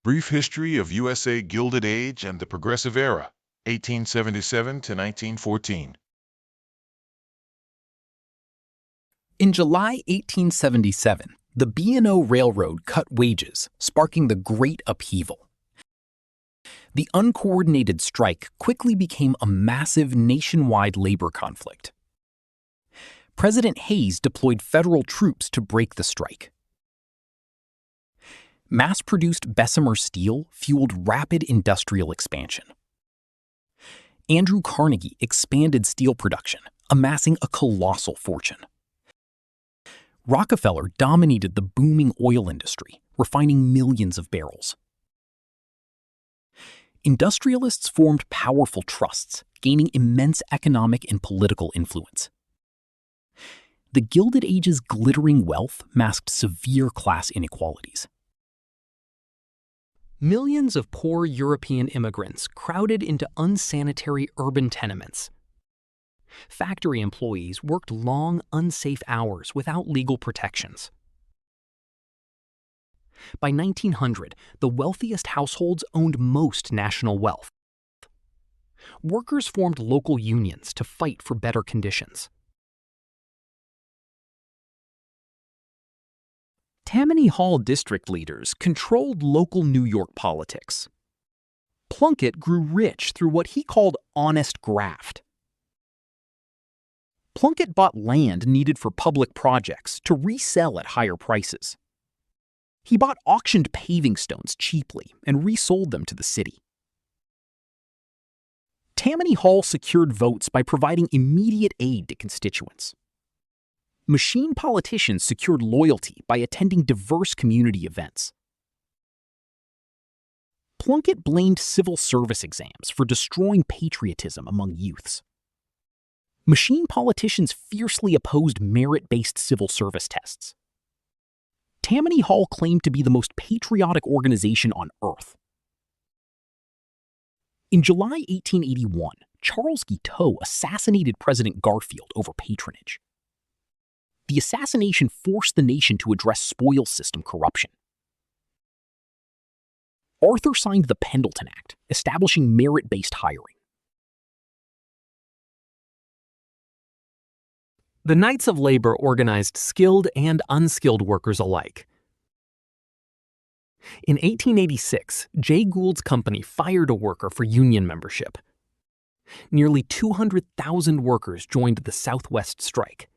Brief History of USA Gilded Age and the Progressive Era, 1877 to 1914. In July 1877, the B&O Railroad cut wages, sparking the Great Upheaval. The uncoordinated strike quickly became a massive nationwide labor conflict. President Hayes deployed federal troops to break the strike. Mass-produced Bessemer steel fueled rapid industrial expansion. Andrew Carnegie expanded steel production, amassing a colossal fortune. Rockefeller dominated the booming oil industry, refining millions of barrels. Industrialists formed powerful trusts, gaining immense economic and political influence. The Gilded Age's glittering wealth masked severe class inequalities. Millions of poor European immigrants crowded into unsanitary urban tenements. Factory employees worked long, unsafe hours without legal protections. By 1900, the wealthiest households owned most national wealth. Workers formed local unions to fight for better conditions. Tammany Hall district leaders controlled local New York politics. Plunkett grew rich through what he called honest graft. Plunkett bought land needed for public projects to resell at higher prices. He bought auctioned paving stones cheaply and resold them to the city. Tammany Hall secured votes by providing immediate aid to constituents. Machine politicians secured loyalty by attending diverse community events. Plunkett blamed civil service exams for destroying patriotism among youths. Machine politicians fiercely opposed merit-based civil service tests. Tammany Hall claimed to be the most patriotic organization on earth. In July 1881, Charles Guiteau assassinated President Garfield over patronage. The assassination forced the nation to address spoils system corruption. Arthur signed the Pendleton Act, establishing merit-based hiring. The Knights of Labor organized skilled and unskilled workers alike. In 1886, Jay Gould's company fired a worker for union membership. Nearly 200,000 workers joined the Southwest strike.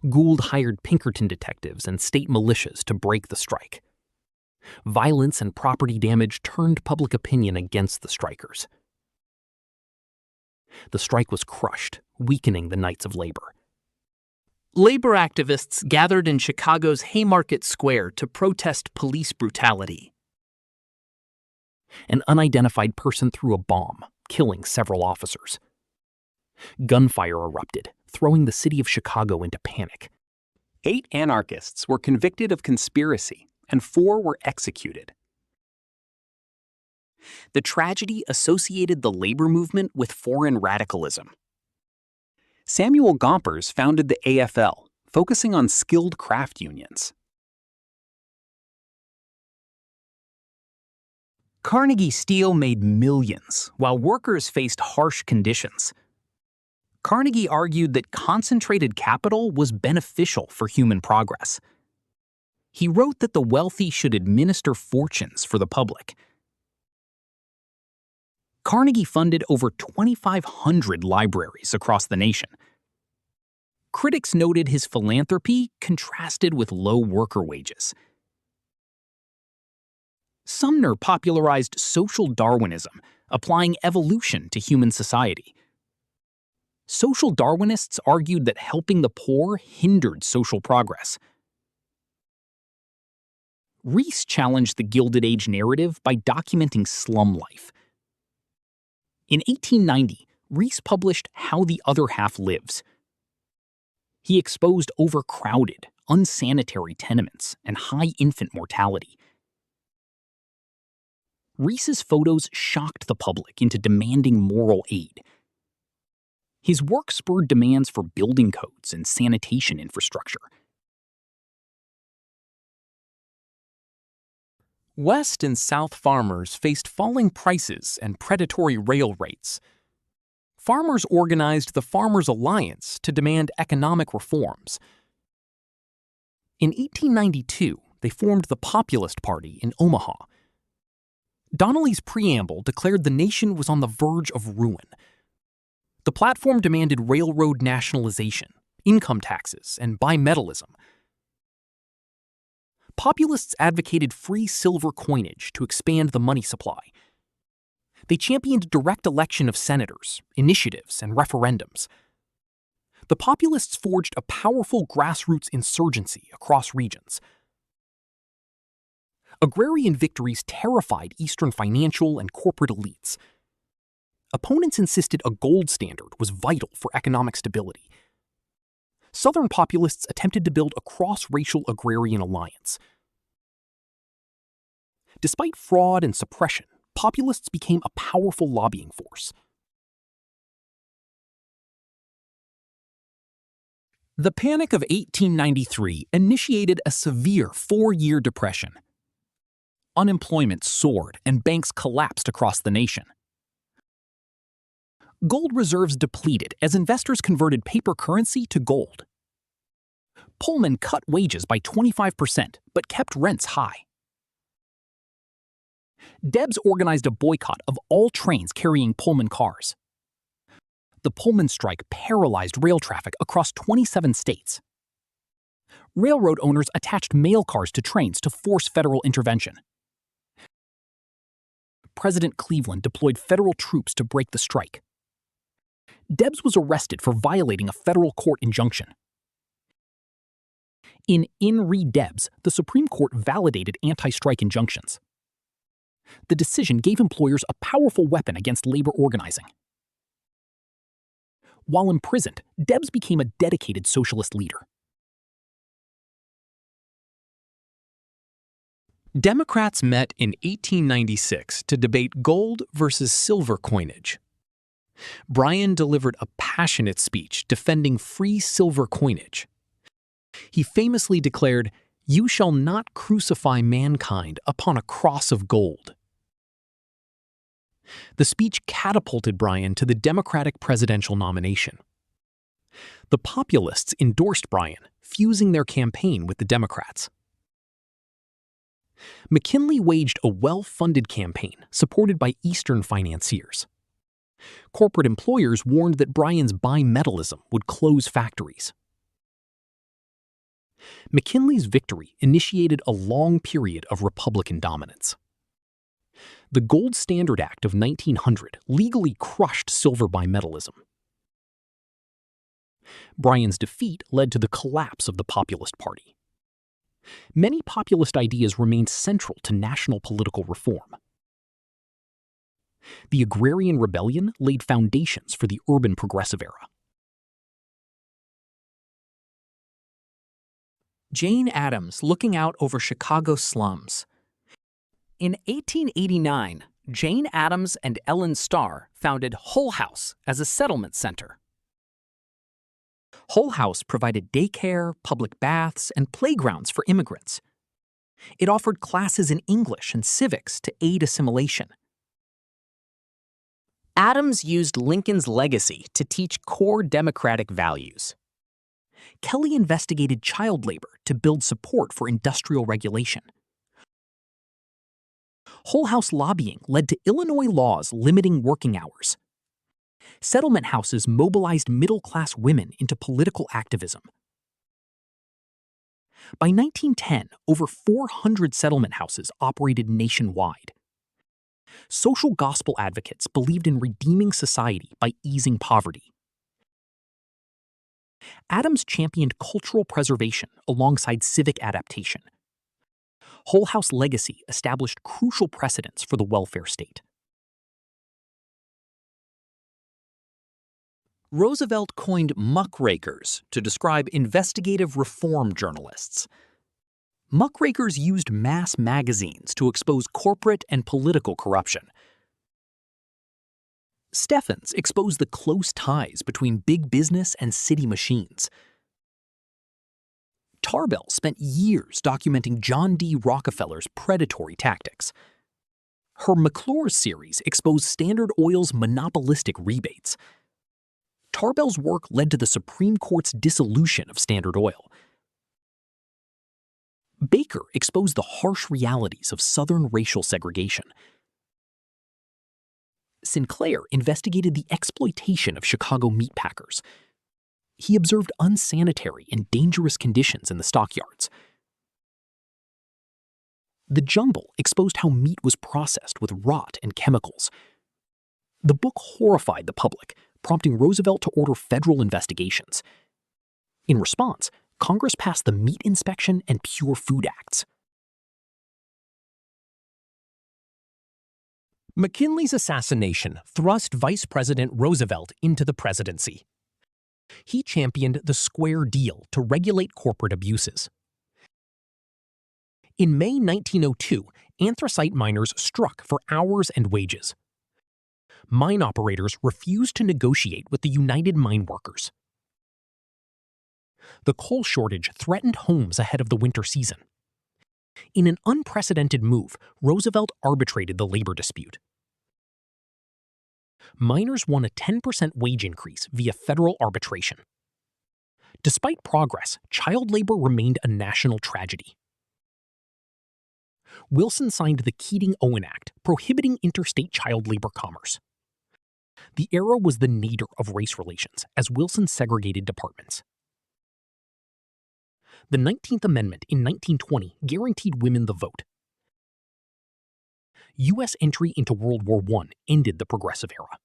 Gould hired Pinkerton detectives and state militias to break the strike. Violence and property damage turned public opinion against the strikers. The strike was crushed, weakening the Knights of Labor. Labor activists gathered in Chicago's Haymarket Square to protest police brutality. An unidentified person threw a bomb, killing several officers. Gunfire erupted, throwing the city of Chicago into panic. 8 anarchists were convicted of conspiracy, and 4 were executed. The tragedy associated the labor movement with foreign radicalism. Samuel Gompers founded the AFL, focusing on skilled craft unions. Carnegie Steel made millions, while workers faced harsh conditions. Carnegie argued that concentrated capital was beneficial for human progress. He wrote that the wealthy should administer fortunes for the public. Carnegie funded over 2,500 libraries across the nation. Critics noted his philanthropy contrasted with low worker wages. Sumner popularized social Darwinism, applying evolution to human society. Social Darwinists argued that helping the poor hindered social progress. Rees challenged the Gilded Age narrative by documenting slum life. In 1890, Rees published How the Other Half Lives. He exposed overcrowded, unsanitary tenements and high infant mortality. Rees's photos shocked the public into demanding moral aid. His work spurred demands for building codes and sanitation infrastructure. West and South farmers faced falling prices and predatory rail rates. Farmers organized the Farmers' Alliance to demand economic reforms. In 1892, they formed the Populist Party in Omaha. Donnelly's preamble declared the nation was on the verge of ruin. The platform demanded railroad nationalization, income taxes, and bimetallism. Populists advocated free silver coinage to expand the money supply. They championed direct election of senators, initiatives, and referendums. The Populists forged a powerful grassroots insurgency across regions. Agrarian victories terrified Eastern financial and corporate elites. Opponents insisted a gold standard was vital for economic stability. Southern populists attempted to build a cross-racial agrarian alliance. Despite fraud and suppression, populists became a powerful lobbying force. The Panic of 1893 initiated a severe four-year depression. Unemployment soared and banks collapsed across the nation. Gold reserves depleted as investors converted paper currency to gold. Pullman cut wages by 25% but kept rents high. Debs organized a boycott of all trains carrying Pullman cars. The Pullman strike paralyzed rail traffic across 27 states. Railroad owners attached mail cars to trains to force federal intervention. President Cleveland deployed federal troops to break the strike. Debs was arrested for violating a federal court injunction. In re Debs, the Supreme Court validated anti-strike injunctions. The decision gave employers a powerful weapon against labor organizing. While imprisoned, Debs became a dedicated socialist leader. Democrats met in 1896 to debate gold versus silver coinage. Bryan delivered a passionate speech defending free silver coinage. He famously declared, "You shall not crucify mankind upon a cross of gold." The speech catapulted Bryan to the Democratic presidential nomination. The Populists endorsed Bryan, fusing their campaign with the Democrats. McKinley waged a well-funded campaign supported by Eastern financiers. Corporate employers warned that Bryan's bimetallism would close factories. McKinley's victory initiated a long period of Republican dominance. The Gold Standard Act of 1900 legally crushed silver bimetallism. Bryan's defeat led to the collapse of the Populist Party. Many populist ideas remained central to national political reform. The Agrarian Rebellion laid foundations for the urban progressive era. Jane Addams looking out over Chicago's slums. In 1889, Jane Addams and Ellen Starr founded Hull House as a settlement center. Hull House provided daycare, public baths, and playgrounds for immigrants. It offered classes in English and civics to aid assimilation. Addams used Lincoln's legacy to teach core Democratic values. Kelly investigated child labor to build support for industrial regulation. Hull House lobbying led to Illinois laws limiting working hours. Settlement houses mobilized middle-class women into political activism. By 1910, over 400 settlement houses operated nationwide. Social gospel advocates believed in redeeming society by easing poverty. Addams championed cultural preservation alongside civic adaptation. Hull House legacy established crucial precedents for the welfare state. Roosevelt coined muckrakers to describe investigative reform journalists. Muckrakers used mass magazines to expose corporate and political corruption. Steffens exposed the close ties between big business and city machines. Tarbell spent years documenting John D. Rockefeller's predatory tactics. Her McClure's series exposed Standard Oil's monopolistic rebates. Tarbell's work led to the Supreme Court's dissolution of Standard Oil. Baker exposed the harsh realities of Southern racial segregation. Sinclair investigated the exploitation of Chicago meatpackers. He observed unsanitary and dangerous conditions in the stockyards. The Jumble exposed how meat was processed with rot and chemicals. The book horrified the public, prompting Roosevelt to order federal investigations. In response, Congress passed the Meat Inspection and Pure Food Acts. McKinley's assassination thrust Vice President Roosevelt into the presidency. He championed the Square Deal to regulate corporate abuses. In May 1902, anthracite miners struck for hours and wages. Mine operators refused to negotiate with the United Mine Workers. The coal shortage threatened homes ahead of the winter season. In an unprecedented move, Roosevelt arbitrated the labor dispute. Miners won a 10% wage increase via federal arbitration. Despite progress, child labor remained a national tragedy. Wilson signed the Keating-Owen Act, prohibiting interstate child labor commerce. The era was the nadir of race relations, as Wilson segregated departments. The 19th Amendment in 1920 guaranteed women the vote. U.S. entry into World War I ended the Progressive Era.